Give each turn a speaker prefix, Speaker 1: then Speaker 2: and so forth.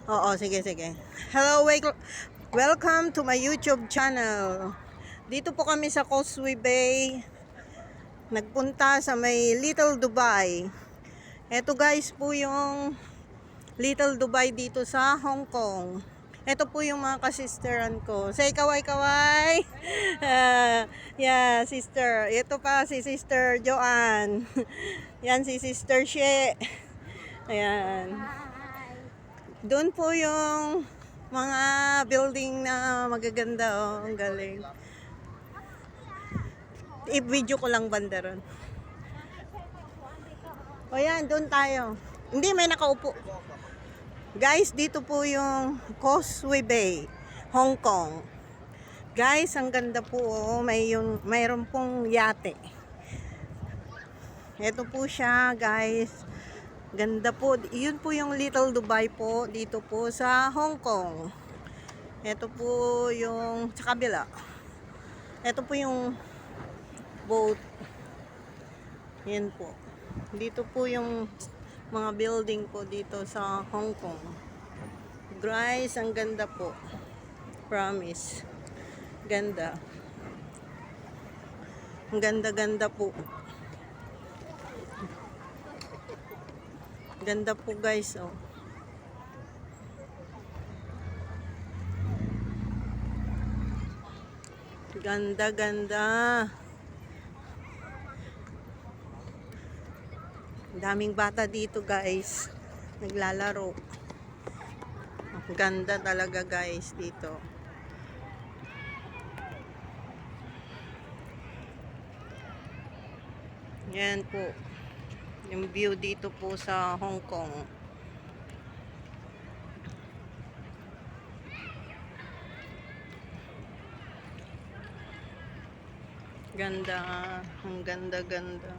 Speaker 1: Oo, sige, sige. Hello, welcome to my YouTube channel. Dito po kami sa Causeway Bay. Nagpunta sa may Little Dubai. Ito guys po yung Little Dubai dito sa Hong Kong. Ito po yung mga kasisteran ko. Say kaway-kaway. Yeah, sister. Ito pa si Sister Joanne. Yan si Sister She. Ayan. Doon po yung mga building na magaganda, oh, ang galing. I-video ko lang banda ron. O yan, doon tayo. Hindi, may nakaupo. Guys, dito po yung Causeway Bay, Hong Kong. Guys, ang ganda po, oh. Mayroon pong yate. Ito po siya, guys. Ganda po. Yun po yung Little Dubai po, dito po sa Hong Kong. Ito po yung sa kabila. Ito po yung boat. Yan po. Dito po yung mga building po dito sa Hong Kong. Guys, ang ganda po. Promise. Ganda. Ang ganda-ganda po. Ganda po guys, oh. Ganda-ganda. Daming bata dito guys. Naglalaro. Ganda talaga guys dito. Yan po. Yung view dito po sa Hong Kong. Ganda. Ang ganda-ganda.